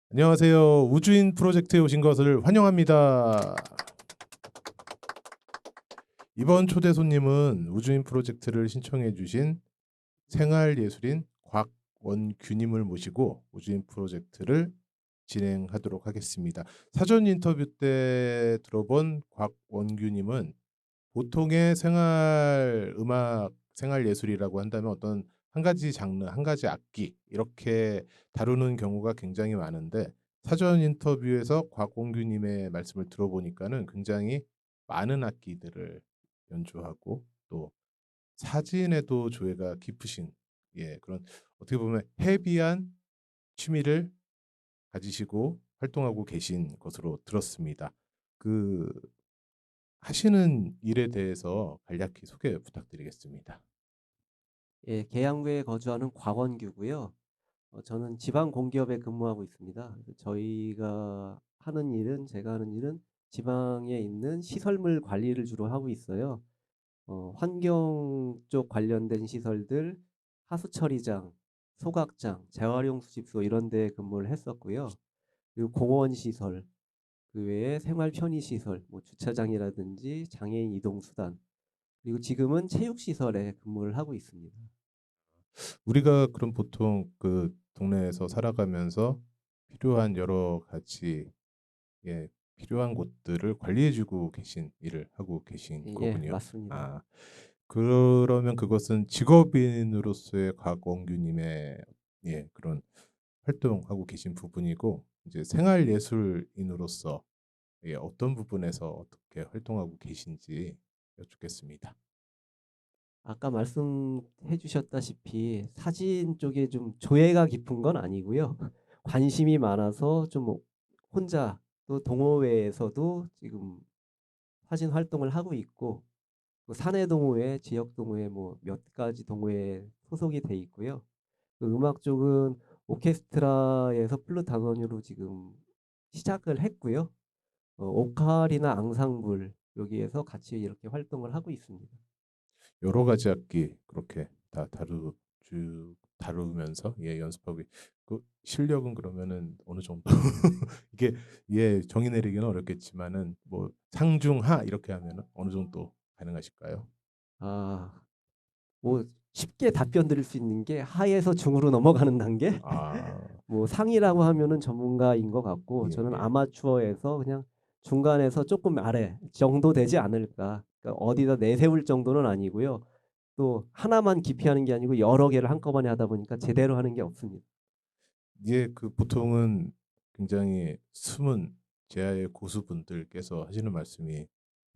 안녕하세요. 우주인 프로젝트에 오신 것을 환영합니다. 이번 초대 손님은 우주인 프로젝트를 신청해 주신 생활예술인 곽원규님을 모시고 우주인 프로젝트를 진행하도록 하겠습니다. 사전 인터뷰 때 들어본 곽원규님은 보통의 생활 음악, 생활 예술이라고 한다면 어떤 한 가지 장르, 한 가지 악기 이렇게 다루는 경우가 굉장히 많은데 사전 인터뷰에서 곽원규님의 말씀을 들어보니까는 굉장히 많은 악기들을 연주하고 또 사진에도 조예가 깊으신 그런 어떻게 보면 헤비한 취미를 가지시고 활동하고 계신 것으로 들었습니다. 그 하시는 일에 대해서 간략히 소개 부탁드리겠습니다. 예, 계양구에 거주하는 곽원규고요. 저는 지방 공기업에 근무하고 있습니다. 그래서 제가 하는 일은 지방에 있는 시설물 관리를 주로 하고 있어요. 환경 쪽 관련된 시설들, 하수 처리장, 소각장, 재활용 수집소 이런 데 근무를 했었고요. 그리고 공원 시설, 그 외에 생활 편의 시설, 뭐 주차장이라든지 장애인 이동 수단, 그리고 지금은 체육 시설에 근무를 하고 있습니다. 우리가 그럼 보통 그 동네에서 살아가면서 필요한 여러 가지 필요한 곳들을 관리해주고 계신 일을 하고 계신 예, 거군요. 맞습니다. 아, 그러면 그것은 직업인으로서의 곽원규님의 그런 활동하고 계신 부분이고 이제 생활예술인으로서 어떤 부분에서 어떻게 활동하고 계신지 여쭙겠습니다. 아까 말씀해 주셨다시피 사진 쪽에 좀 조예가 깊은 건 아니고요. 관심이 많아서 좀 혼자 또 동호회에서도 지금 사진 활동을 하고 있고 또 사내 동호회, 지역 동호회 뭐 몇 가지 동호회에 소속이 돼 있고요. 그 음악 쪽은 오케스트라에서 플룻 단원으로 지금 시작을 했고요. 오카리나 앙상블 여기에서 같이 이렇게 활동을 하고 있습니다. 여러 가지 악기 그렇게 다 다루면서 연습하고 그 실력은 그러면은 어느 정도 이게 정의 내리기는 어렵겠지만은 뭐 상중하 이렇게 하면은 어느 정도 가능하실까요? 아. 뭐 쉽게 답변 드릴 수 있는 게 하에서 중으로 넘어가는 단계? 아, 뭐 상이라고 하면은 전문가인 것 같고 예, 저는 예. 아마추어에서 그냥 중간에서 조금 아래 정도 되지 않을까. 그러니까 어디다 내세울 정도는 아니고요. 또 하나만 기피하는 게 아니고 여러 개를 한꺼번에 하다 보니까 제대로 하는 게 없습니다. 그 보통은 굉장히 숨은 제아의 고수분들께서 하시는 말씀이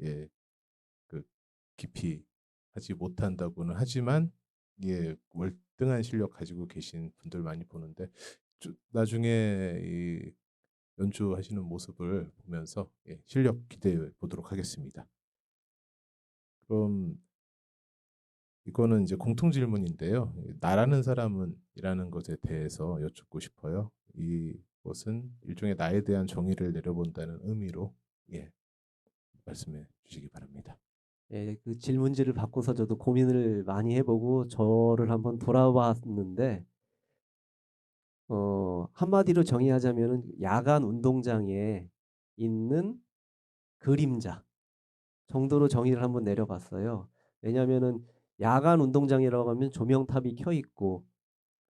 예, 그 깊이 하지 못한다고는 하지만 월등한 실력 가지고 계신 분들 많이 보는데 나중에 이 연주하시는 모습을 보면서 실력 기대해 보도록 하겠습니다. 그럼 이거는 이제 공통 질문인데요. 나라는 사람은이라는 것에 대해서 여쭙고 싶어요. 이것은 일종의 나에 대한 정의를 내려본다는 의미로 말씀해 주시기 바랍니다. 예, 그 질문지를 받고서 저도 고민을 많이 해보고 저를 한번 돌아봤는데 한마디로 정의하자면은 야간 운동장에 있는 그림자 정도로 정의를 한번 내려봤어요. 왜냐하면은 야간 운동장이라고 하면 조명탑이 켜 있고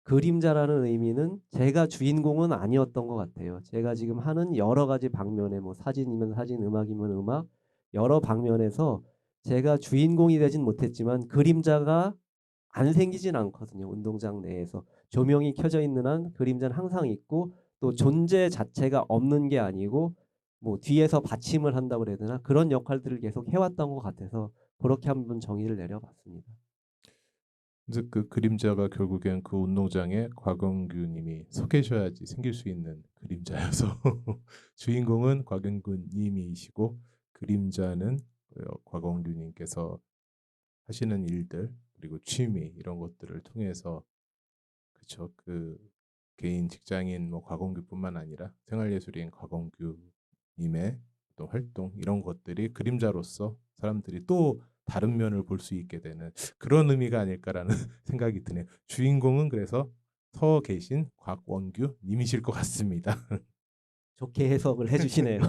그림자라는 의미는 제가 주인공은 아니었던 것 같아요. 제가 지금 하는 여러 가지 방면에 뭐 사진이면 사진, 음악이면 음악 여러 방면에서 제가 주인공이 되진 못했지만 그림자가 안 생기진 않거든요. 운동장 내에서 조명이 켜져 있는 한 그림자는 항상 있고 또 존재 자체가 없는 게 아니고 뭐 뒤에서 받침을 한다고 그래야 되나 그런 역할들을 계속 해왔던 것 같아서 그렇게 한번 정의를 내려봤습니다. 이제 그 그림자가 결국엔 그 운동장에 곽원규님이 서 계셔야지 생길 수 있는 그림자여서 주인공은 곽원규님이시고 그림자는 곽원규님께서 하시는 일들 그리고 취미 이런 것들을 통해서 그쵸 그 개인 직장인 뭐 곽원규뿐만 아니라 생활예술인 곽원규님의 어떤 활동 이런 것들이 그림자로서 사람들이 또 다른 면을 볼 수 있게 되는 그런 의미가 아닐까라는 생각이 드네요. 주인공은 그래서 서 계신 곽원규 님이실 것 같습니다. 좋게 해석을 해 주시네요.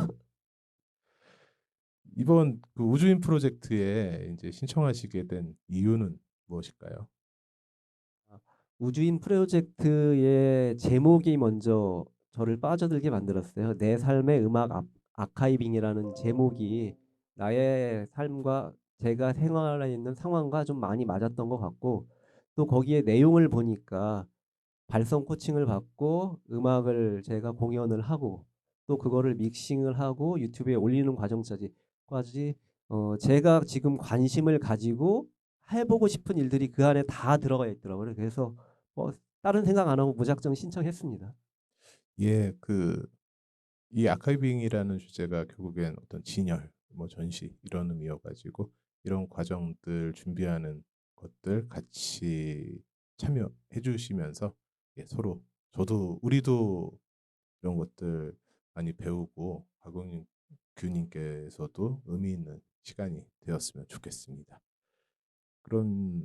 이번 그 우주인 프로젝트에 이제 신청하시게 된 이유는 무엇일까요? 아, 우주인 프로젝트의 제목이 먼저 저를 빠져들게 만들었어요. 내 삶의 음악 아카이빙이라는 제목이 나의 삶과 제가 생활해 있는 상황과 좀 많이 맞았던 것 같고, 또 거기에 내용을 보니까 발성 코칭을 받고 음악을 제가 공연을 하고 또 그거를 믹싱을 하고 유튜브에 올리는 과정까지 제가 지금 관심을 가지고 해보고 싶은 일들이 그 안에 다 들어가 있더라고요. 그래서 다른 생각 안 하고 무작정 신청했습니다. 예, 이 아카이빙이라는 주제가 결국엔 어떤 진열, 뭐 전시 이런 의미여가지고 이런 과정들 준비하는 것들 같이 참여해 주시면서 예, 서로 저도 우리도 이런 것들 많이 배우고 박용규 님께서도 의미 있는 시간이 되었으면 좋겠습니다. 그럼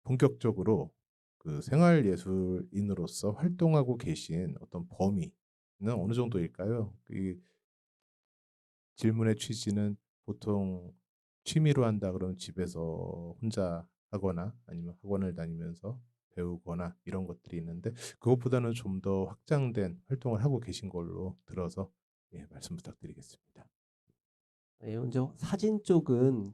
본격적으로 그 생활예술인으로서 활동하고 계신 어떤 범위는 어느 정도일까요? 이 질문의 취지는 보통 취미로 한다 그러면 집에서 혼자 하거나 아니면 학원을 다니면서 배우거나 이런 것들이 있는데 그것보다는 좀 더 확장된 활동을 하고 계신 걸로 들어서 예, 말씀 부탁드리겠습니다. 예, 먼저 사진 쪽은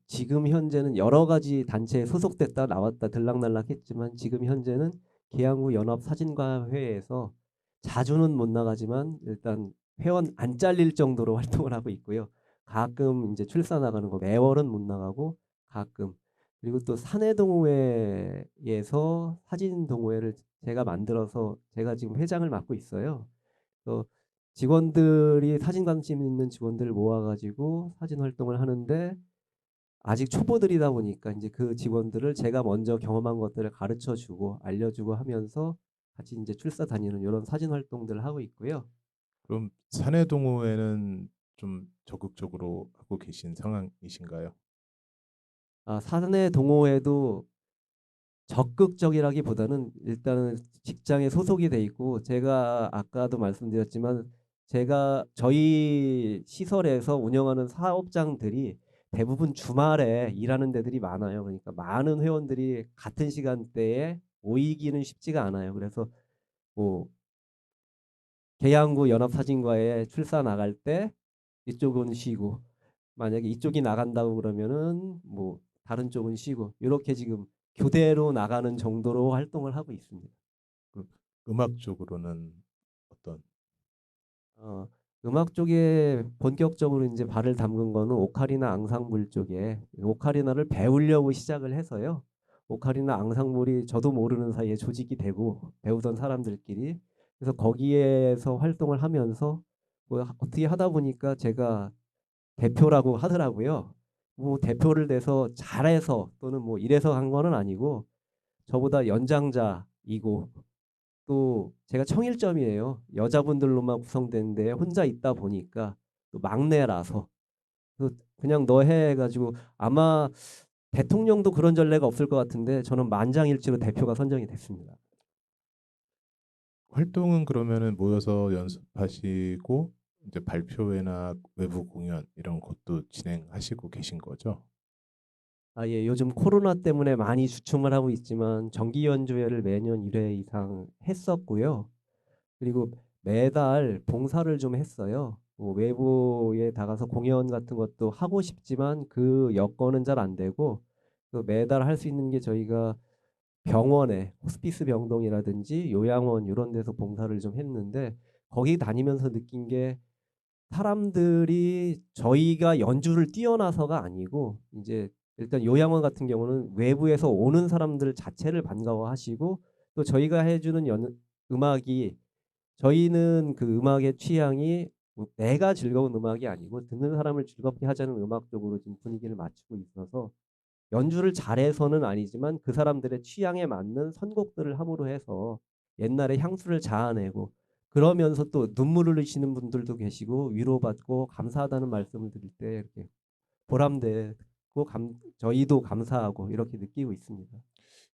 지금 현재는 여러 가지 단체에 소속됐다 나왔다 들락날락했지만 지금 현재는 계양구 연합사진가회에서 자주는 못 나가지만 일단 회원 안 잘릴 정도로 활동을 하고 있고요. 가끔 이제 출사 나가는 거 매월은 못 나가고 가끔, 그리고 또 사내동호회에서 사진 동호회를 제가 만들어서 제가 지금 회장을 맡고 있어요. 또 직원들이 사진 관심 있는 직원들을 모아가지고 사진 활동을 하는데 아직 초보들이다 보니까 이제 그 직원들을 제가 먼저 경험한 것들을 가르쳐 주고 알려주고 하면서 같이 이제 출사 다니는 이런 사진 활동들을 하고 있고요. 그럼 사내 동호회는 좀 적극적으로 하고 계신 상황이신가요? 사내 동호회도 적극적이라기보다는 일단은 직장에 소속이 돼 있고 제가 아까도 말씀드렸지만 제가 저희 시설에서 운영하는 사업장들이 대부분 주말에 일하는 데들이 많아요. 그러니까 많은 회원들이 같은 시간대에 모이기는 쉽지가 않아요. 그래서 뭐 계양구 연합사진과에 출사 나갈 때 이쪽은 쉬고 만약에 이쪽이 나간다고 그러면은 뭐 다른 쪽은 쉬고 이렇게 지금 교대로 나가는 정도로 활동을 하고 있습니다. 그 음악 쪽으로는 어떤 어, 음악 쪽에 본격적으로 이제 발을 담근 거는 오카리나 앙상블 쪽에 오카리나를 배우려고 시작을 해서요. 오카리나 앙상블이 저도 모르는 사이에 조직이 되고 배우던 사람들끼리 그래서 거기에서 활동을 하면서 뭐 어떻게 하다 보니까 제가 대표라고 하더라고요. 뭐 대표를 돼서 잘해서 또는 뭐 이래서 한 거는 아니고 저보다 연장자이고 또 제가 청일점이에요. 여자분들로만 구성되는데 혼자 있다 보니까 또 막내라서 그냥 너 해가지고 아마 대통령도 그런 전례가 없을 것 같은데 저는 만장일치로 대표가 선정이 됐습니다. 활동은 그러면은 모여서 연습하시고 이제 발표회나 외부 공연 이런 것도 진행하시고 계신 거죠? 예, 요즘 코로나 때문에 많이 주춤을 하고 있지만 정기 연주회를 매년 1회 이상 했었고요. 그리고 매달 봉사를 좀 했어요. 뭐 외부에 나가서 공연 같은 것도 하고 싶지만 그 여건은 잘 안 되고 매달 할 수 있는 게 저희가 병원에 호스피스 병동이라든지 요양원 이런 데서 봉사를 좀 했는데 거기 다니면서 느낀 게 사람들이 저희가 연주를 뛰어나서가 아니고 이제 일단 요양원 같은 경우는 외부에서 오는 사람들 자체를 반가워하시고 또 저희가 해주는 음악이 저희는 그 음악의 취향이 뭐 내가 즐거운 음악이 아니고 듣는 사람을 즐겁게 하자는 음악 쪽으로 지금 분위기를 맞추고 있어서 연주를 잘해서는 아니지만 그 사람들의 취향에 맞는 선곡들을 함으로 해서 옛날의 향수를 자아내고 그러면서 또 눈물을 흘리시는 분들도 계시고 위로받고 감사하다는 말씀을 드릴 때 이렇게 보람되고 저희도 감사하고 이렇게 느끼고 있습니다.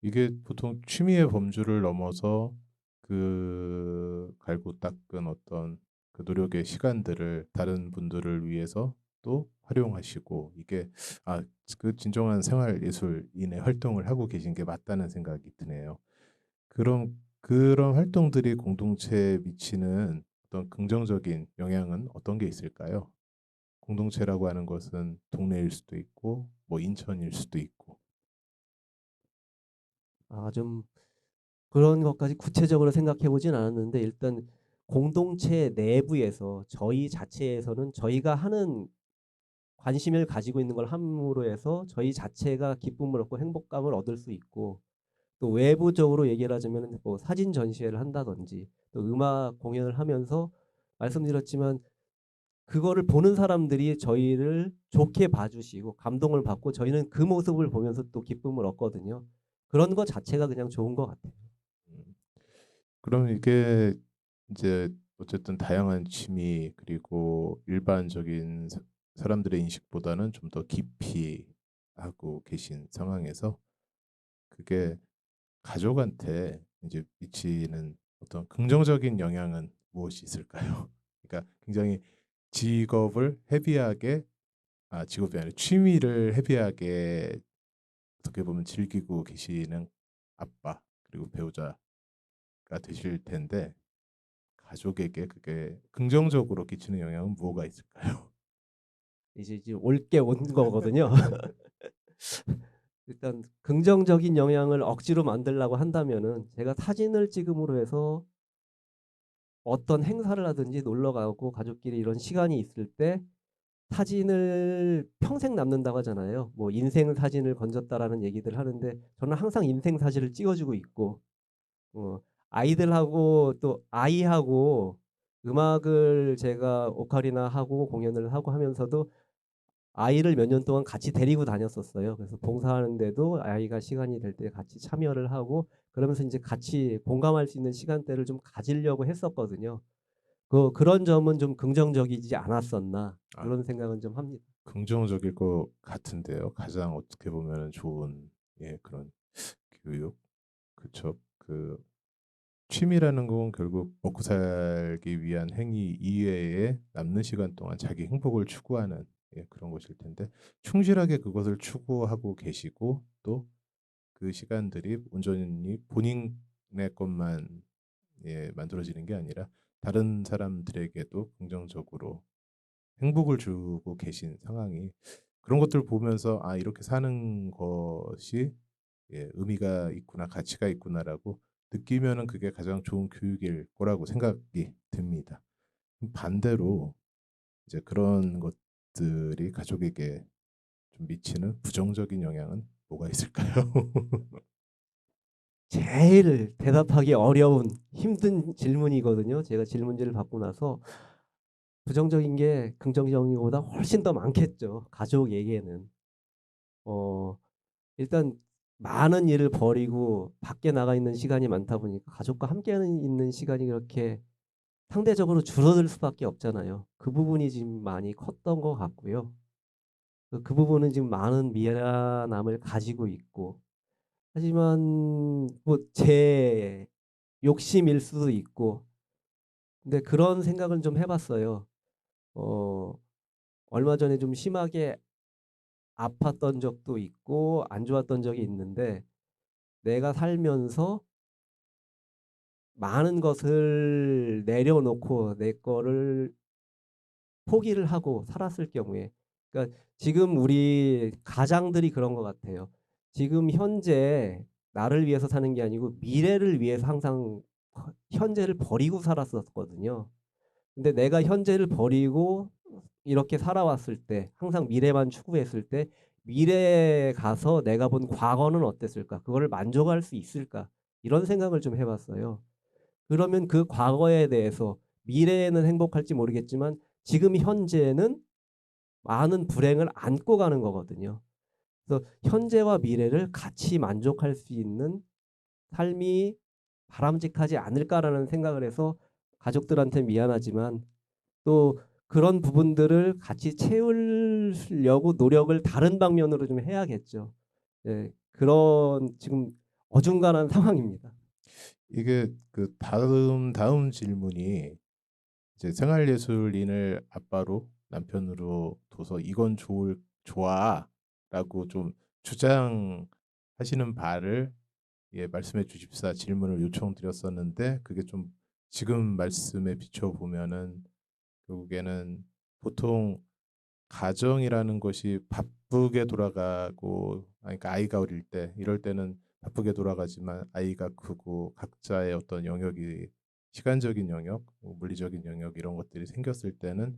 이게 보통 취미의 범주를 넘어서 그 갈고 닦은 어떤 그 노력의 시간들을 다른 분들을 위해서 또 활용하시고 이게 아, 그 진정한 생활 예술인의 활동을 하고 계신 게 맞다는 생각이 드네요. 그럼 그런 활동들이 공동체에 미치는 어떤 긍정적인 영향은 어떤 게 있을까요? 공동체라고 하는 것은 동네일 수도 있고 뭐 인천일 수도 있고. 좀 그런 것까지 구체적으로 생각해 보진 않았는데 일단 공동체 내부에서 저희 자체에서는 저희가 하는 관심을 가지고 있는 걸 함으로 해서 저희 자체가 기쁨을 얻고 행복감을 얻을 수 있고 또 외부적으로 얘기를 하자면은 뭐 사진 전시회를 한다든지 또 음악 공연을 하면서 말씀드렸지만 그거를 보는 사람들이 저희를 좋게 봐주시고 감동을 받고 저희는 그 모습을 보면서 또 기쁨을 얻거든요. 그런 것 자체가 그냥 좋은 것 같아요. 음, 그럼 이게 이제 어쨌든 다양한 취미 그리고 일반적인 사람들의 인식보다는 좀 더 깊이 하고 계신 상황에서 그게 가족한테 이제 미치는 어떤 긍정적인 영향은 무엇이 있을까요? 그러니까 굉장히 직업을 헤비하게 직업이 아니라 취미를 헤비하게 어떻게 보면 즐기고 계시는 아빠 그리고 배우자가 되실 텐데 가족에게 그게 긍정적으로 끼치는 영향은 뭐가 있을까요? 이제 올 게 온 거거든요. 일단 긍정적인 영향을 억지로 만들려고 한다면은 제가 사진을 찍음으로 해서 어떤 행사를 하든지 놀러 가고 가족끼리 이런 시간이 있을 때 사진을 평생 남는다고 하잖아요. 뭐 "인생 사진을 건졌다."라는 얘기들 하는데 저는 항상 인생 사진을 찍어 주고 있고 아이들하고 또 아이하고 음악을 제가 오카리나 하고 공연을 하고 하면서도 아이를 몇 년 동안 같이 데리고 다녔었어요. 그래서 봉사하는데도 아이가 시간이 될 때 같이 참여를 하고 그러면서 인제 같이 공감할 수 있는 시간대를 좀 가지려고 했었거든요. 그런 점은 좀 긍정적이지 않았었나 아, 그런 생각은 좀 합니다. 긍정적일 것 같은데요. 가장 어떻게 보면 좋은 그런 교육. 그쵸. 그 취미라는 건 결국 먹고 살기 위한 행위 이외에 남는 시간 동안 자기 행복을 추구하는 그런 것일 텐데 충실하게 그것을 추구하고 계시고 또 그 시간들이 온전히 본인의 것만 만들어지는 게 아니라 다른 사람들에게도 긍정적으로 행복을 주고 계신 상황이 그런 것들 보면서 이렇게 사는 것이 의미가 있구나, 가치가 있구나라고 느끼면은 그게 가장 좋은 교육일 거라고 생각이 듭니다. 반대로 이제 그런 것들이 가족에게 좀 미치는 부정적인 영향은 뭐가 있을까요? 제일 대답하기 어려운 힘든 질문이거든요. 제가 질문지를 받고 나서 부정적인 게 긍정적인 것보다 훨씬 더 많겠죠, 가족에게는. 어 일단 많은 일을 벌이고 밖에 나가 있는 시간이 많다 보니까 가족과 함께 있는 시간이 그렇게 상대적으로 줄어들 수밖에 없잖아요. 그 부분이 지금 많이 컸던 것 같고요. 그 부분은 지금 많은 미안함을 가지고 있고 하지만 뭐 제 욕심일 수도 있고 근데 그런 생각은 좀 해 봤어요. 어 얼마 전에 좀 심하게 아팠던 적도 있고 안 좋았던 적이 있는데 내가 살면서 많은 것을 내려놓고 내 거를 포기를 하고 살았을 경우에 그러니까 지금 우리 가장들이 그런 것 같아요. 지금 현재 나를 위해서 사는 게 아니고 미래를 위해서 항상 현재를 버리고 살았었거든요. 근데 내가 현재를 버리고 이렇게 살아왔을 때 항상 미래만 추구했을 때 '미래에 가서 내가 본 과거는 어땠을까? 그거를 만족할 수 있을까?' 이런 생각을 좀 해 봤어요. 그러면 그 과거에 대해서 미래에는 행복할지 모르겠지만 지금 현재는 많은 불행을 안고 가는 거거든요. 그래서 '현재와 미래를 같이 만족할 수 있는 삶이 바람직하지 않을까.'라는 생각을 해서 가족들한테 미안하지만 또 그런 부분들을 같이 채우려고 노력을 다른 방면으로 좀 해야겠죠. 예. 그런 지금 어중간한 상황입니다. 이게 그 다음 질문이 이제 생활예술인을 아빠로 남편으로 둬서 "이건 좋아."라고 좀 주장하시는 바를 말씀해 주십사 질문을 요청드렸었는데, 그게 좀 지금 말씀에 비춰 보면은 결국에는 보통 가정이라는 것이 바쁘게 돌아가고, 그러니까 아이가 어릴 때 이럴 때는 바쁘게 돌아가지만 아이가 크고 각자의 어떤 영역이, 시간적인 영역, 뭐 물리적인 영역, 이런 것들이 생겼을 때는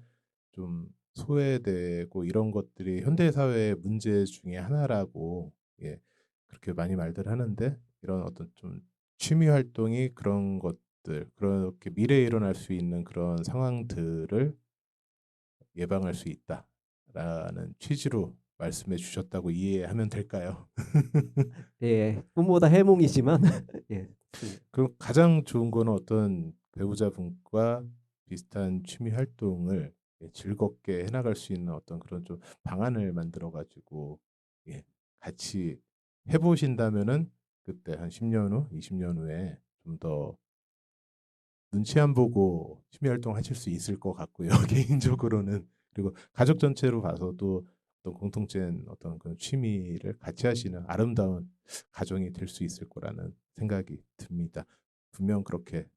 좀 소외되고, 이런 것들이 현대 사회의 문제 중에 하나라고 그렇게 많이 말들 하는데, 이런 어떤 좀 취미 활동이 그런 것들, 그렇게 미래에 일어날 수 있는 그런 상황들을 예방할 수 있다라는 취지로 말씀해 주셨다고 이해하면 될까요? 예. 꿈보다 해몽이지만 예. 좋습니다. 그럼 가장 좋은 거는 어떤 배우자분과 비슷한 취미 활동을 즐겁게 해나갈 수 있는 어떤 그런 좀 방안을 만들어 가지고 같이 해보신다면은, 그때 한 10년 후, 20년 후에 좀 더 눈치 안 보고 취미 활동 하실 수 있을 것 같고요. 개인적으로는. 그리고 가족 전체로 봐서도 어떤 공통된 어떤 그런 취미를 같이 하시는 아름다운 가정이 될 수 있을 거라는 생각이 듭니다. 분명 그렇게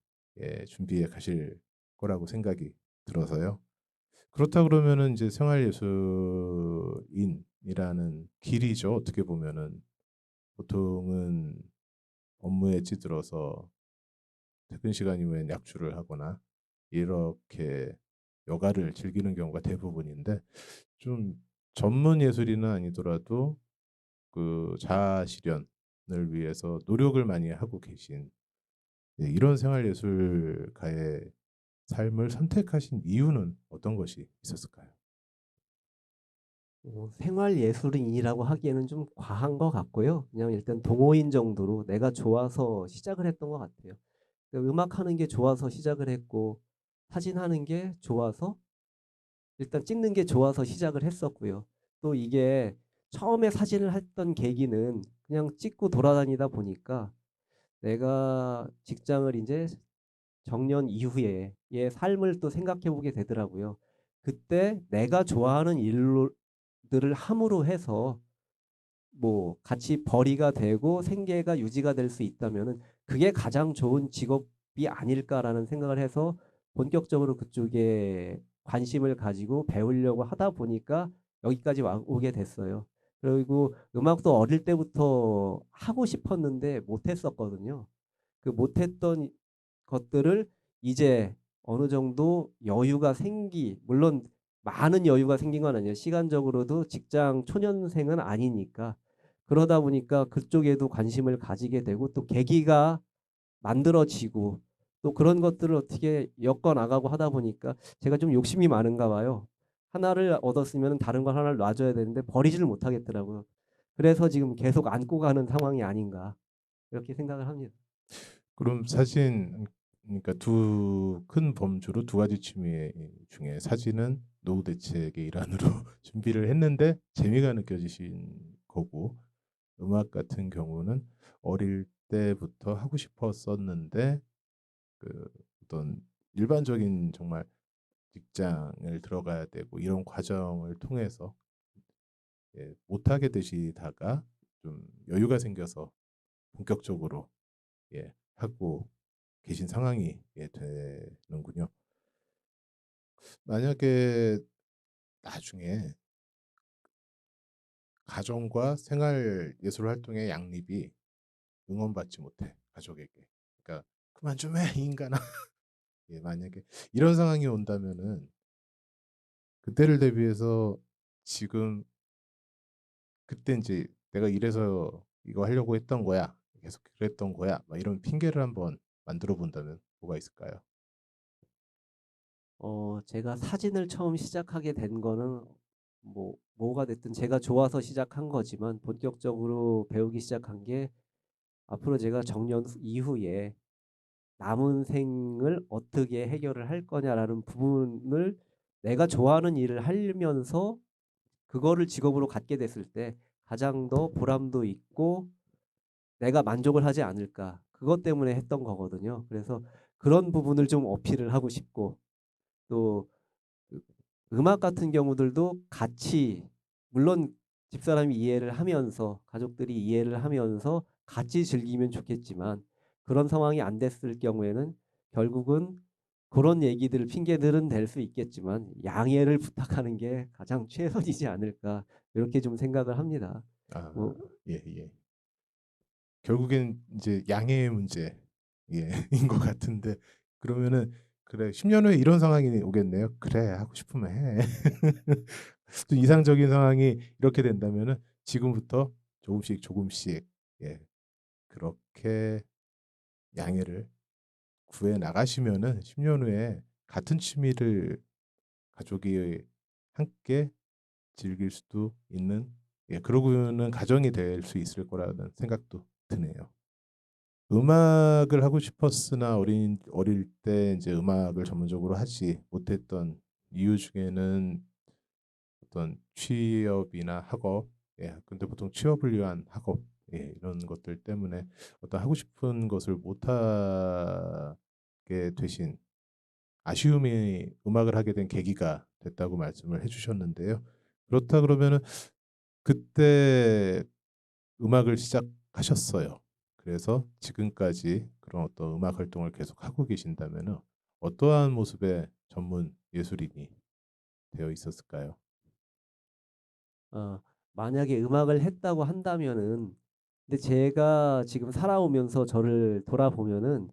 준비해 가실 거라고 생각이 들어서요. 그렇다 그러면은 이제 생활예술인이라는 길이죠. 어떻게 보면은 보통은 업무에 찌들어서 퇴근 시간 이후엔 약주를 하거나 이렇게 여가를 즐기는 경우가 대부분인데, 좀 전문 예술인은 아니더라도 그 자아 실현을 위해서 노력을 많이 하고 계신 이런 생활예술가의 삶을 선택하신 이유는 어떤 것이 있었을까요? 생활예술인이라고 하기에는 좀 과한 것 같고요. 그냥 일단 동호인 정도로 내가 좋아서 시작을 했던 것 같아요. 음악하는 게 좋아서 시작을 했고 사진하는 게 좋아서 일단 찍는 게 좋아서 시작을 했었고요. 또 이게 처음에 사진을 했던 계기는 그냥 찍고 돌아다니다 보니까 내가 직장을 이제 정년 이후에 의 삶을 또 생각해 보게 되더라고요. 그때 내가 좋아하는 일들을 함으로 해서 뭐 같이 벌이가 되고 생계가 유지가 될 수 있다면은 그게 가장 좋은 직업이 아닐까라는 생각을 해서 본격적으로 그쪽에 관심을 가지고 배우려고 하다 보니까 여기까지 오게 됐어요. 그리고 음악도 어릴 때부터 하고 싶었는데 못했었거든요. 그 못했던 것들을 이제 어느 정도 여유가 물론 많은 여유가 생긴 건 아니에요. 시간적으로도 직장 초년생은 아니니까. 그러다 보니까 그쪽에도 관심을 가지게 되고 또 계기가 만들어지고 또 그런 것들을 어떻게 엮어 나가고 하다 보니까 제가 좀 욕심이 많은가 봐요. 하나를 얻었으면 다른 걸 하나를 놔줘야 되는데 버리지를 못하겠더라고요. 그래서 지금 계속 안고 가는 상황이 아닌가 이렇게 생각을 합니다. 그럼 사진, 그러니까 두 큰 범주로 두 가지 취미 중에 사진은 노후 대책의 일환으로 준비를 했는데 재미가 느껴지신 거고, 음악 같은 경우는 어릴 때부터 하고 싶었었는데 그 어떤 일반적인 정말 직장을 들어가야 되고 이런 과정을 통해서 못하게 되시다가 좀 여유가 생겨서 본격적으로 하고 계신 상황이 되는군요. 만약에 나중에 가정과 생활 예술 활동의 양립이 응원받지 못해, 가족에게. 그러니까 그만 좀 해, 이 인간아. 만약에 이런 상황이 온다면은 그때를 대비해서 지금, 그때 이제 내가 이래서 이거 하려고 했던 거야, 계속 그랬던 거야, 막 이런 핑계를 한번 만들어 본다면 뭐가 있을까요? 제가 사진을 처음 시작하게 된 거는 뭐가 됐든 제가 좋아서 시작한 거지만 본격적으로 배우기 시작한 게 앞으로 제가 정년 이후에 남은 생을 어떻게 해결을 할 거냐라는 부분을 내가 좋아하는 일을 하면서 그거를 직업으로 갖게 됐을 때 가장 더 보람도 있고 내가 만족을 하지 않을까. 그것 때문에 했던 거거든요. 그래서 그런 부분을 좀 어필을 하고 싶고 또 그 음악 같은 경우들도 같이 물론 집사람이 이해를 하면서 가족들이 이해를 하면서 같이 즐기면 좋겠지만 그런 상황이 안 됐을 경우에는 결국은 그런 얘기들 핑계들은 될 수 있겠지만 양해를 부탁하는 게 가장 최선이지 않을까 이렇게 좀 생각을 합니다. 아, 뭐 예, 예. 결국엔 이제 양해의 문제, 예, 인 것 같은데 그러면은 그래 10년 후에 이런 상황이 오겠네요. 그래 하고 싶으면 해. 좀 이상적인 상황이 이렇게 된다면은 지금부터 조금씩 조금씩 예, 그렇게 양해를 구해 나가시면은 10년 후에 같은 취미를 가족이 함께 즐길 수도 있는 예, 그러고는 가정이 될 수 있을 거라는 생각도 드네요. 음악을 하고 싶었으나 어릴 때 이제 음악을 전문적으로 하지 못했던 이유 중에는 어떤 취업이나 학업, 예, 근데 보통 취업을 위한 학업, 예, 이런 것들 때문에 어떤 하고 싶은 것을 못하게 되신 아쉬움이 음악을 하게 된 계기가 됐다고 말씀을 해주셨는데요. 그렇다 그러면은 그때 음악을 시작하셨어요. 그래서 지금까지 그런 어떤 음악 활동을 계속 하고 계신다면은 어떠한 모습의 전문 예술인이 되어 있었을까요? 어 만약에 음악을 했다고 한다면은 근데 제가 지금 살아오면서 저를 돌아보면은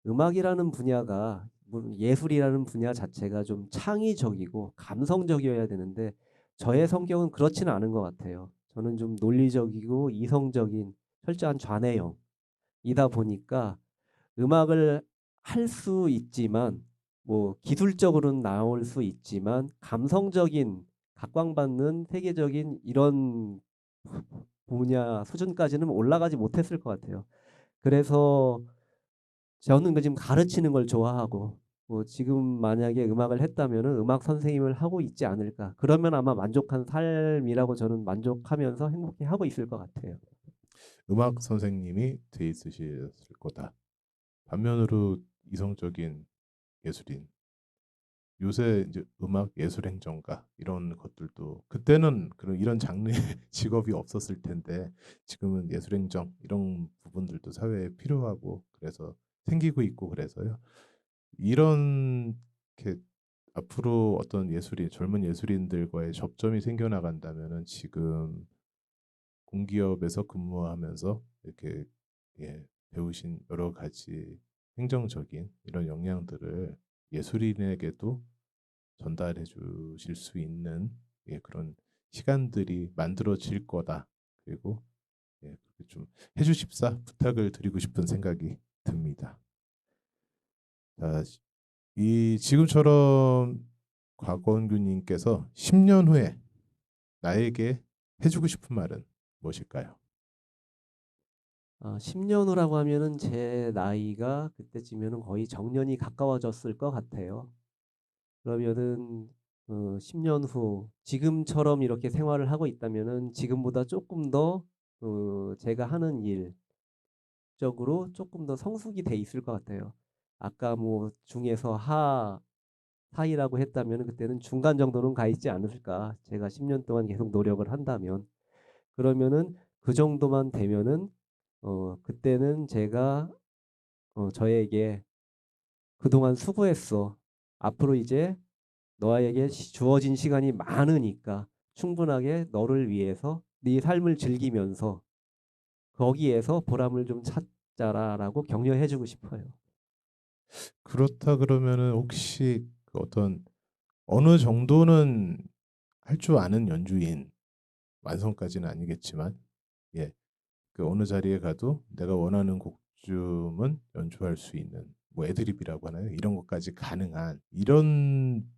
음악이라는 분야가 물론 예술이라는 분야 자체가 좀 창의적이고 감성적이어야 되는데 저의 성격은 그렇지는 않은 것 같아요. 저는 좀 논리적이고 이성적인 철저한 좌뇌형이다 보니까 음악을 할 수 있지만 뭐 기술적으로는 나올 수 있지만 감성적인 각광받는 세계적인 이런 분야 수준까지는 올라가지 못했을 것 같아요. 그래서 저는 그 지금 가르치는 걸 좋아하고 뭐 지금 만약에 음악을 했다면은 음악 선생님을 하고 있지 않을까. 그러면 아마 만족한 삶이라고 저는 만족하면서 행복해하고 있을 것 같아요. 음악 선생님이 돼 있으실 거다. 반면으로 이성적인 예술인, 요새 이제 음악 예술 행정가 이런 것들도 그때는 그런 이런 장르의 직업이 없었을 텐데 지금은 예술 행정 이런 부분들도 사회에 필요하고 그래서 생기고 있고 그래서요. 이런 게 앞으로 어떤 예술인 젊은 예술인들과의 접점이 생겨나간다면은 지금 공기업에서 근무하면서 이렇게 예, 배우신 여러 가지 행정적인 이런 역량들을 예술인에게도 전달해 주실 수 있는 예, 그런 시간들이 만들어질 거다. 그리고 예, 그렇게 좀 해주십사 부탁을 드리고 싶은 생각이 듭니다. 자, 이 지금처럼 곽원규님께서 10년 후에 나에게 해주고 싶은 말은 무엇일까요? 10년 후라고 하면은 제 나이가 그때쯤이면은 거의 정년이 가까워졌을 것 같아요. 그러면은 10년 후 지금처럼 이렇게 생활을 하고 있다면은 지금보다 조금 더 제가 하는 일 적으로 조금 더 성숙이 돼 있을 것 같아요. 아까 뭐 중에서 하 사이라고 했다면은 그때는 중간 정도는 가 있지 않을까. 제가 10년 동안 계속 노력을 한다면. 그러면은 그 정도만 되면은 그때는 제가 저에게 "그동안 수고했어. 앞으로 이제 너에게 주어진 시간이 많으니까 충분하게 너를 위해서 네 삶을 즐기면서 거기에서 보람을 좀 찾자라."라고 격려해 주고 싶어요. 그렇다 그러면은 혹시 그 어떤 어느 정도는 할 줄 아는 연주인 완성까지는 아니겠지만 예, 그 어느 자리에 가도 내가 원하는 곡쯤은 연주할 수 있는 뭐 애드립이라고 하나요? 이런 것까지 가능한 이런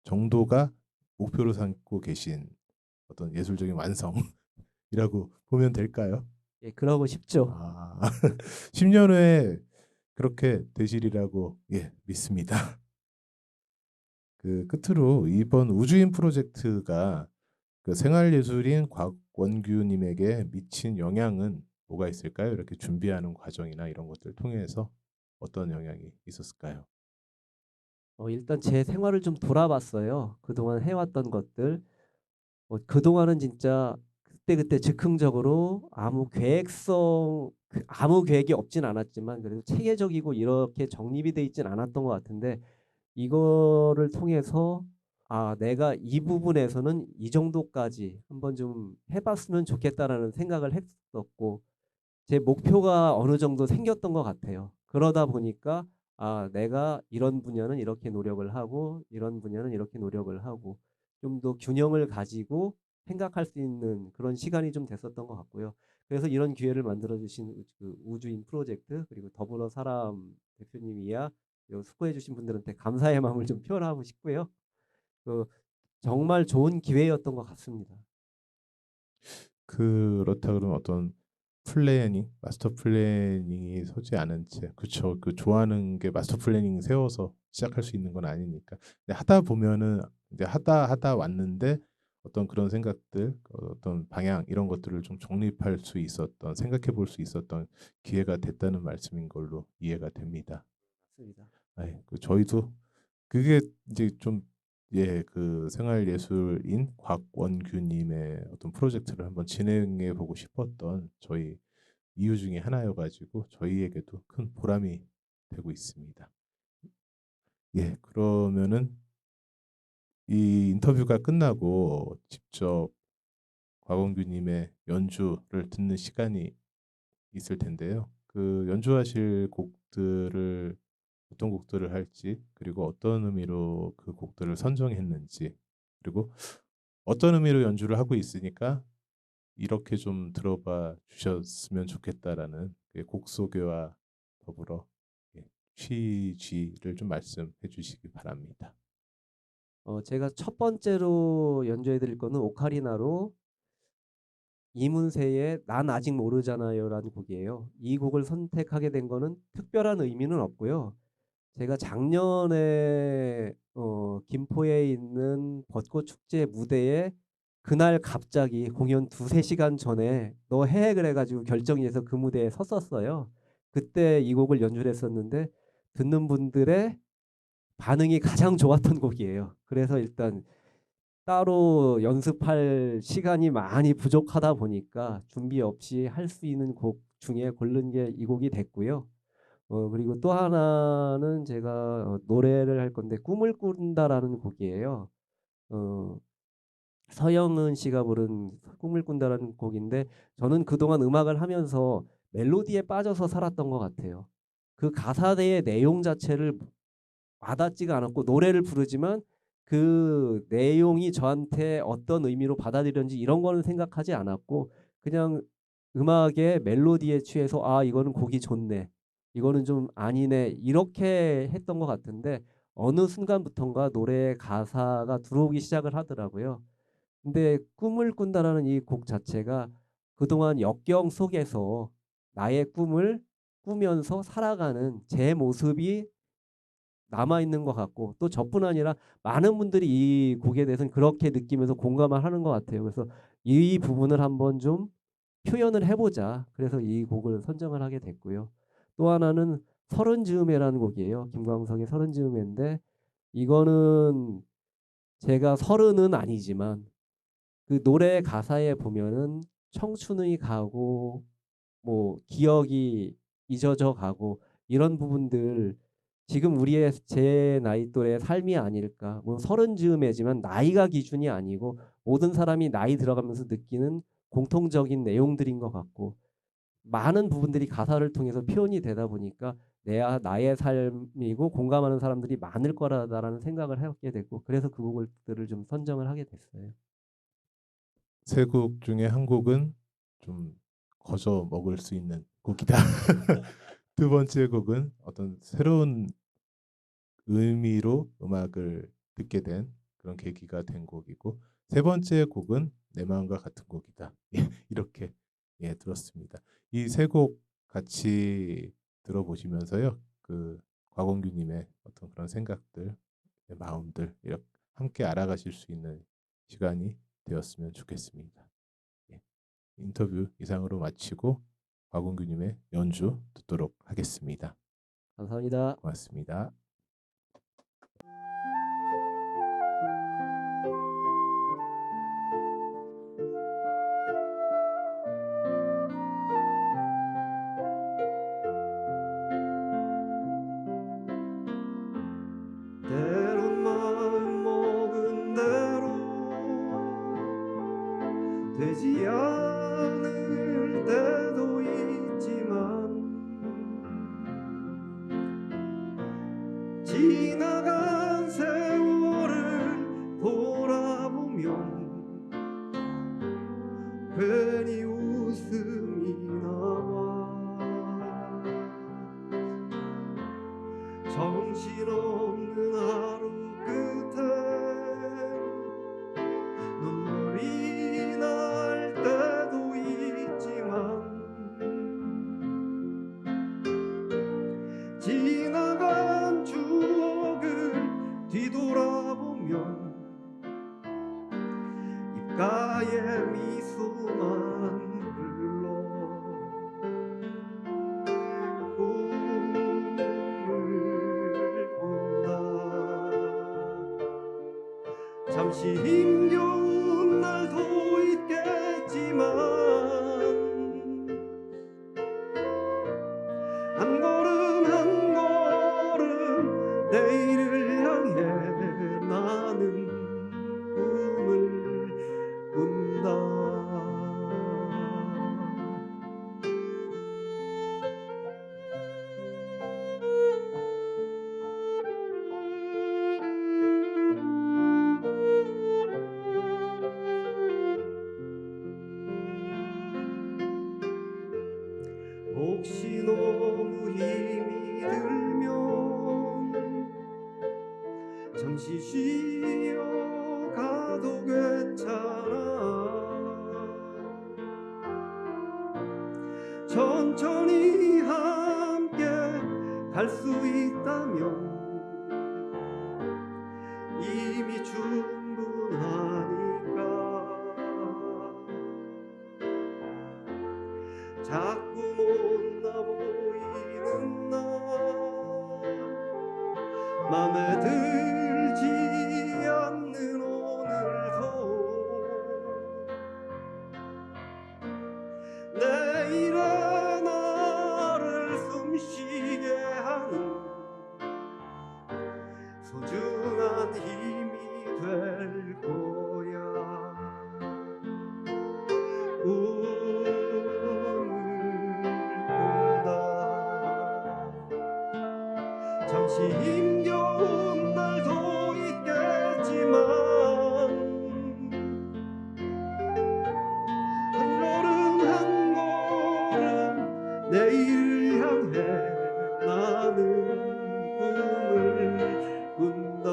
정도가 목표로 삼고 계신 어떤 예술적인 완성이라고 보면 될까요? 예 그러고 싶죠. 아, 10년 후에 그렇게 되시리라고 믿습니다. 그 끝으로 이번 우주인 프로젝트가 그 생활예술인 곽원규님에게 미친 영향은 뭐가 있을까요? 이렇게 준비하는 과정이나 이런 것들 통해서 어떤 영향이 있었을까요? 일단 제 생활을 좀 돌아봤어요. 그동안 해왔던 것들. 그동안은 진짜 그때그때 즉흥적으로 아무 계획이 없진 않았지만 그래도 체계적이고 이렇게 정립이 돼 있진 않았던 것 같은데 이거를 통해서 '아 내가 이 부분에서는 이 정도까지 한번 좀 해 봤으면 좋겠다.'라는 생각을 했었고 제 목표가 어느 정도 생겼던 것 같아요. 그러다 보니까 '아 내가 이런 분야는 이렇게 노력을 하고 이런 분야는 이렇게 노력을 하고.' 좀 더 균형을 가지고 생각할 수 있는 그런 시간이 좀 됐었던 것 같고요. 그래서 이런 기회를 만들어 주신 우주인 프로젝트 그리고 더불어 사람 대표님이야 수고해 주신 분들한테 감사의 마음을 좀 표현하고 싶고요. 그 정말 좋은 기회였던 것 같습니다. 그렇다 그러면 어떤 플래닝, 마스터 플래닝이 서지 않은 채, 그쵸? 그 좋아하는 게 마스터 플래닝 세워서 시작할 수 있는 건 아니니까. 근데 하다 보면은 이제 하다 왔는데 어떤 그런 생각들, 어떤 방향 이런 것들을 좀 정립할 수 있었던, 생각해 볼 수 있었던 기회가 됐다는 말씀인 걸로 이해가 됩니다. 맞습니다. 그 저희도 그게 이제 좀 그 생활예술인 곽원규님의 어떤 프로젝트를 한번 진행해 보고 싶었던 저희 이유 중에 하나여 가지고 저희에게도 큰 보람이 되고 있습니다. 그러면은 이 인터뷰가 끝나고 직접 곽원규님의 연주를 듣는 시간이 있을 텐데요. 그 연주하실 곡들을 어떤 곡들을 할지, 그리고 어떤 의미로 그 곡들을 선정했는지, 그리고 어떤 의미로 연주를 하고 있으니까 이렇게 좀 들어봐 주셨으면 좋겠다라는 그곡 소개와 더불어 취지를 좀 말씀해 주시기 바랍니다. 제가 첫 번째로 연주해 드릴 거는 오카리나로 이문세의 난 아직 모르잖아요라는 곡이에요. 이 곡을 선택하게 된 거는 특별한 의미는 없고요. 제가 작년에 김포에 있는 벚꽃 축제 무대에 그날 갑자기 공연 두세 시간 전에 "너 해." 그래 가지고 결정이 돼서 그 무대에 섰었어요. 그때 이 곡을 연주를 했었는데 듣는 분들의 반응이 가장 좋았던 곡이에요. 그래서 일단 따로 연습할 시간이 많이 부족하다 보니까 준비 없이 할 수 있는 곡 중에 고른 게 이 곡이 됐고요. 그리고 또 하나는 제가 노래를 할 건데 꿈을 꾼다라는 곡이에요. 어 서영은 씨가 부른 꿈을 꾼다라는 곡인데 저는 그동안 음악을 하면서 멜로디에 빠져서 살았던 것 같아요. 그 가사의 내용 자체를 와닿지가 않았고 노래를 부르지만 그 내용이 저한테 어떤 의미로 받아들였는지 이런 거는 생각하지 않았고 그냥 음악의 멜로디에 취해서 '아 이거는 곡이 좋네. 이거는 좀 아니네.' 이렇게 했던 것 같은데 어느 순간부턴가 노래의 가사가 들어오기 시작을 하더라고요. 근데 꿈을 꾼다라는 이 곡 자체가 그동안 역경 속에서 나의 꿈을 꾸면서 살아가는 제 모습이 남아 있는 것 같고 또 저뿐 아니라 많은 분들이 이 곡에 대해서는 그렇게 느끼면서 공감을 하는 것 같아요. 그래서 '이 부분을 한번 좀 표현을 해 보자.' 그래서 이 곡을 선정을 하게 됐고요. 또 하나는 서른 즈음에라는 곡이에요. 김광석의 서른 즈음에인데 이거는 제가 서른은 아니지만 그 노래 가사에 보면은 청춘이 가고 뭐 기억이 잊어져 가고 이런 부분들 지금 우리의 제 나이 또래의 삶이 아닐까. 뭐 서른 즈음이지만 나이가 기준이 아니고 모든 사람이 나이 들어가면서 느끼는 공통적인 내용들인 것 같고 많은 부분들이 가사를 통해서 표현이 되다 보니까 나의 삶이고 공감하는 사람들이 많을 거라는 생각을 하게 됐고 그래서 그 곡들을 좀 선정을 하게 됐어요. 세 곡 중에 한 곡은 좀 거저 먹을 수 있는 곡이다. 두 번째 곡은 어떤 새로운 의미로 음악을 듣게 된 그런 계기가 된 곡이고 세 번째 곡은 내 마음과 같은 곡이다. 이렇게 들었습니다. 이 세 곡 같이 들어보시면서요. 그 곽원규님의 어떤 그런 생각들, 마음들 이렇게 함께 알아가실 수 있는 시간이 되었으면 좋겠습니다. 예, 인터뷰 이상으로 마치고 곽원규님의 연주 듣도록 하겠습니다. 감사합니다. 고맙습니다. 때론 마음 먹은 대로 되지 않을 때도 있지만 지나간 세월을 돌아보면 괜히 웃음이 나와 정신없는 하루 끝에 눈물이 날 때도 있지만 지나간 추억을 뒤돌아보면 입가에 미소만 흘러 꿈을 꾼다. 잠시 힘겨운 날도 있겠지만 한 걸음 한 걸음 내일을 향해 나는 꿈을 꾼다. 혹시 너무 힘이 들면 잠시 쉬어 가도 괜찮아. 천천히 함께 갈 수 있다면 이미 충분하니까. 자꾸 못나 보이는 나 맘에 들지 않는 오늘도 내일의 나를 숨쉬게 하는 소중한 힘이 될 거야. 잠시 힘겨운 날도 있겠지만 한 걸음 한 걸음 내일을 향해 나는 꿈을 꾼다.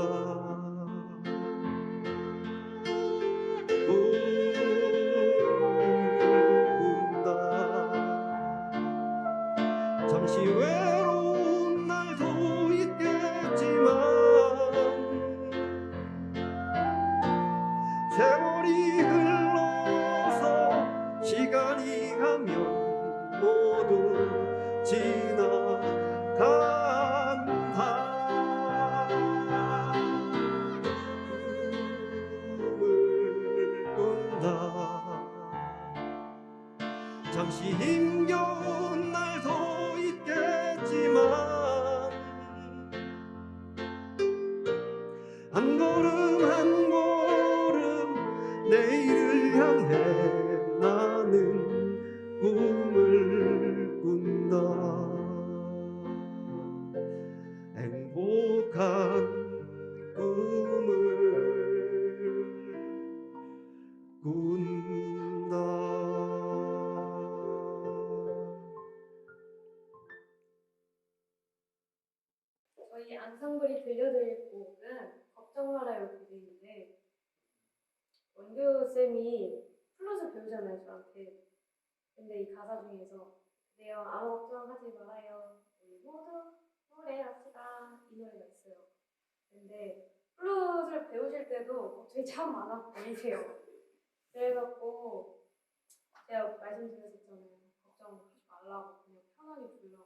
잠시 외로운 날도 있겠지만 세월이 흘러서 시간이 가면 모두 지나간다. 꿈을 꾼다. 잠시 힘겨운 날도 있겠지만 한 걸음 한 걸음 내일을 향해 나는 꿈을 꾼다. 행복한 꿈을 꾼다. 저희 앙상블이 들려드릴 곡은 걱정 말아요 그대인데 원교 쌤이 플룻을 배우잖아요 저한테. 근데 이 가사 중에서 그래요 아무 걱정하지 말아요 우리 모두 서울에 합시다 이 노래가 있어요. 근데 플룻을 배우실 때도 되게 참 많아 보이세요. 그래갖고 제가 말씀드렸었잖아요. 걱정하지 말라고 그냥 편하게 부르라고.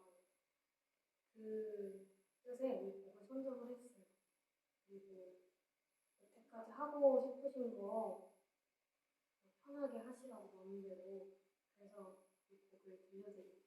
그 뜻에 이 곡을 선정을 했어요. 그리고 여태까지 하고 싶으신 거 편하게 하시라고 마음대로. 그래서 이 곡을 들려드릴게요.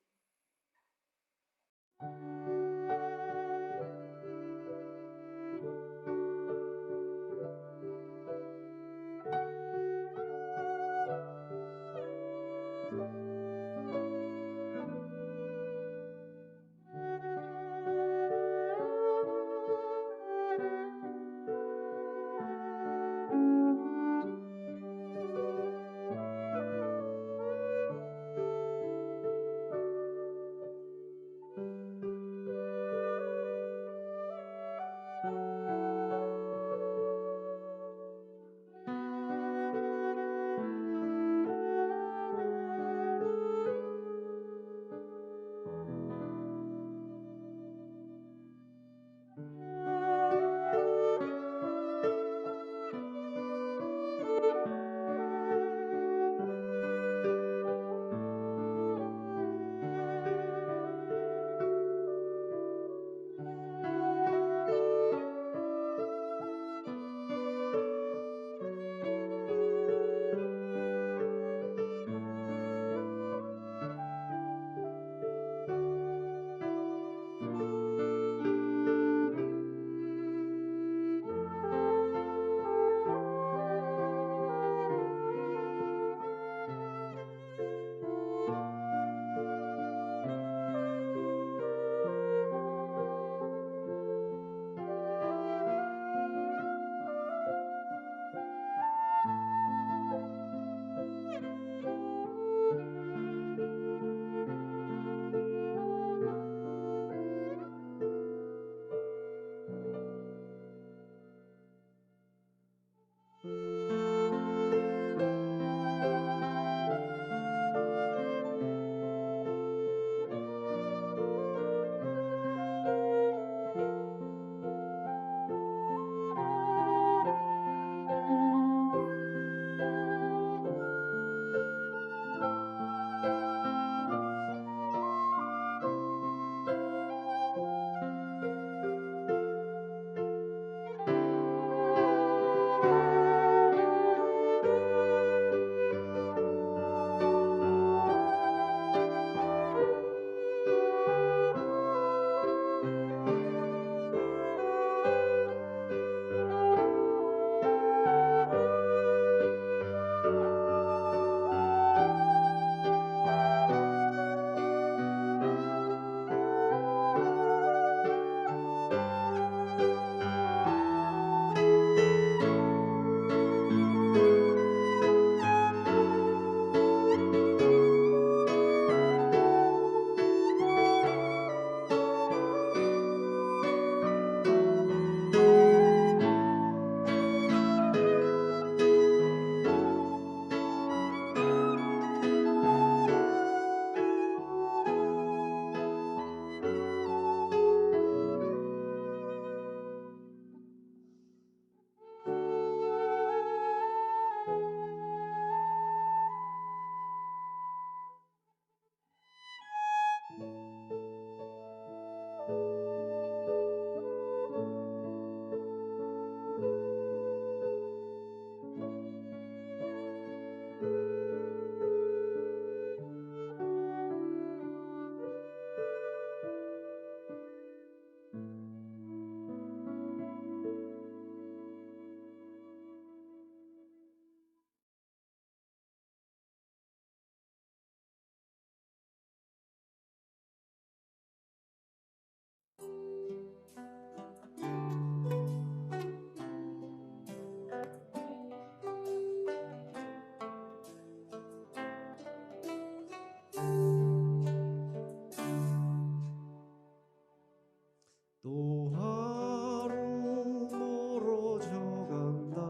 또 하루 멀어져 간다.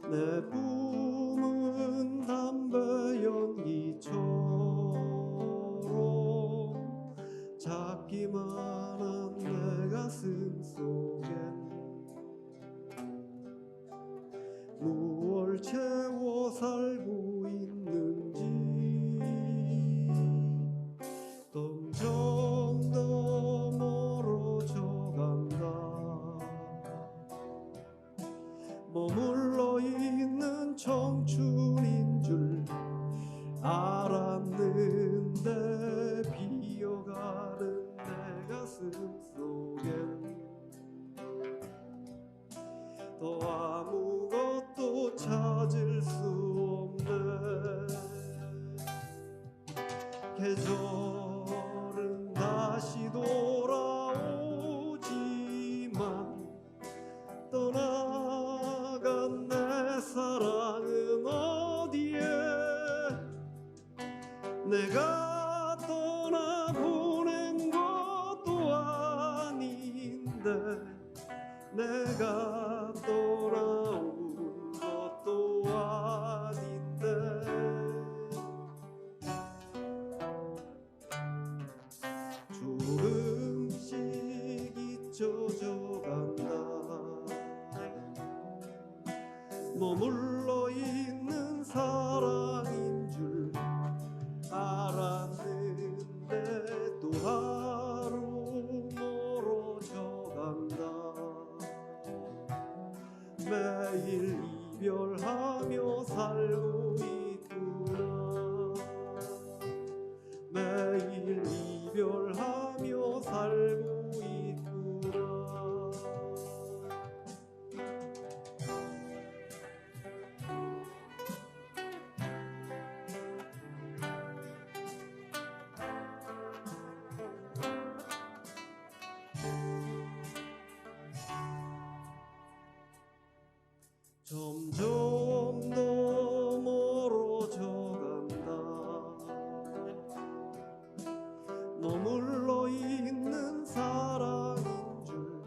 내 꿈은 담배 연기처럼 무얼 채워 살고 있는지 점점 더 멀어져 간다. 머물러 있는 청춘인 줄 알았는데 비어가는 내 가슴 속엔 더 아무것도 찾을 수 없네. 계절은 다시 돌아오지만 떠나간 내 사랑은 어디에. 내가 떠나보낸 것도 아닌데 내가 돌아온 것도 아닌데 조금씩 잊혀져 간다. 머물러 있는 사랑인 줄 알았는데 또 하루 멀어져 간다. 매일 이별하며 살고 있구나. 매일 이별하며 살고 있구나. 점점 더 멀어져 간다. 머물러 있는 사랑인 줄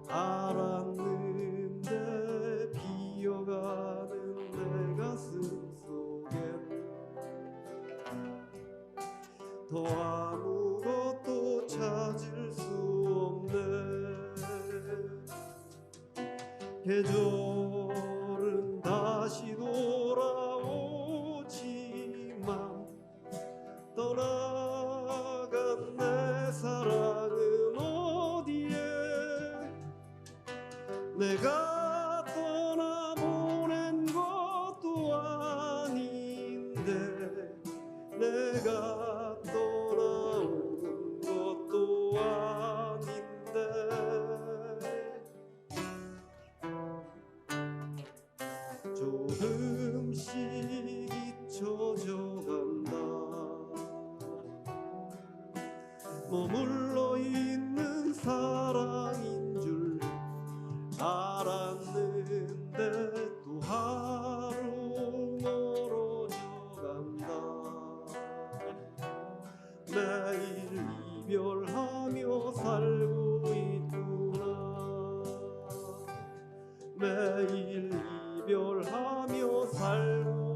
알았는데 비어가는 내 가슴 속엔 더 아무것도 찾을 수 없네. 계절은 다시 돌아오지만 떠나간 내 사랑은 어디에. 내가 떠나보낸 것도 아닌데 내가 떠나온 것도 아닌데 조금씩 잊혀져 간다. 머물러 있는 사랑인 줄 알았는데 또 하루 멀어져 간다. 매일 이별하며 살고 있구나. 매일 이별하며 살고